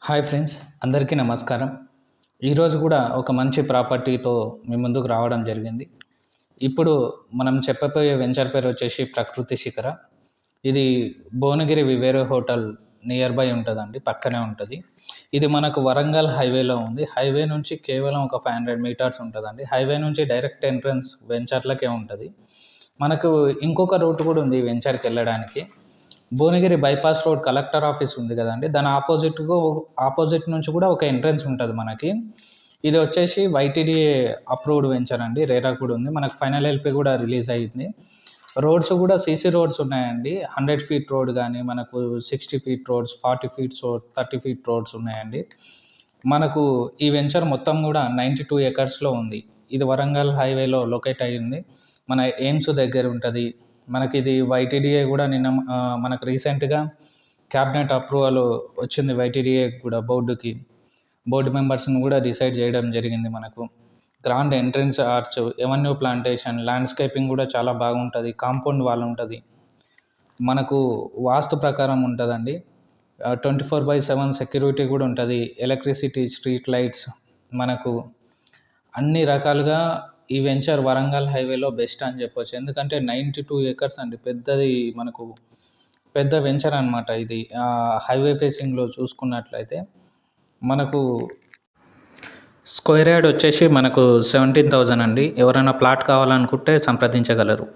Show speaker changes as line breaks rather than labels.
Hi friends, అందరికీ నమస్కారం. ఈరోజు కూడా ఒక మంచి ప్రాపర్టీతో మీ ముందుకు రావడం జరిగింది. ఇప్పుడు మనం చెప్పబోయే వెంచర్ పేరు వచ్చేసి ప్రకృతి శిఖర. ఇది భువనగిరి వివేరో హోటల్ నియర్ బై ఉంటుందండి, పక్కనే ఉంటుంది. ఇది మనకు వరంగల్ హైవేలో ఉంది. హైవే నుంచి కేవలం ఒక 500 మీటర్స్ ఉంటుందండి. హైవే నుంచి డైరెక్ట్ ఎంట్రన్స్ వెంచర్లకే ఉంటుంది. మనకు ఇంకొక రూట్ కూడా ఉంది ఈ వెంచర్కి వెళ్ళడానికి. Bhuvanagiri bypass road collector office ఉంది కదండి, దాని ఆపోజిట్ నుంచి కూడా ఒక ఎంట్రన్స్ ఉంటుంది మనకి. ఇది వచ్చేసి వైటీడీఏ అప్రూవ్డ్ వెంచర్ అండి. రేరా కూడా ఉంది. మనకు ఫైనల్ ఎల్పి కూడా రిలీజ్ అయ్యింది. రోడ్స్ కూడా సీసీ రోడ్స్ ఉన్నాయండి. 100 ఫీట్ రోడ్ కానీ, మనకు 60 feet roads, 40 feets, 30 feet roads ఉన్నాయండి. మనకు ఈ వెంచర్ మొత్తం కూడా 92 ఎకర్స్లో ఉంది. ఇది వరంగల్ హైవేలో లొకేట్ అయ్యింది. మన ఎయిమ్స్ దగ్గర ఉంటుంది. మనకి ఇది వైటీడీఏ కూడా మనకు రీసెంట్గా క్యాబినెట్ అప్రూవల్ వచ్చింది. వైటీడీఏ కూడా బోర్డు మెంబర్స్ని కూడా డిసైడ్ చేయడం జరిగింది. మనకు grand entrance arch, avenue plantation, landscaping కూడా చాలా బాగుంటుంది. కాంపౌండ్ వాల్ ఉంటుంది. మనకు వాస్తు ప్రకారం ఉంటుందండి. 24/7 సెక్యూరిటీ కూడా ఉంటుంది. ఎలక్ట్రిసిటీ, స్ట్రీట్ లైట్స్, మనకు అన్ని రకాలుగా ఈ వెంచర్ వరంగల్ హైవేలో బెస్ట్ అని చెప్పొచ్చు. ఎందుకంటే 92 ఎకర్స్ అండి, పెద్దది. మనకు పెద్ద వెంచర్ అనమాట ఇది. హైవే ఫేసింగ్లో చూసుకున్నట్లయితే మనకు స్క్వేర్ యార్డ్ వచ్చేసి మనకు 17,000 అండి. ఎవరైనా ప్లాట్ కావాలనుకుంటే సంప్రదించగలరు.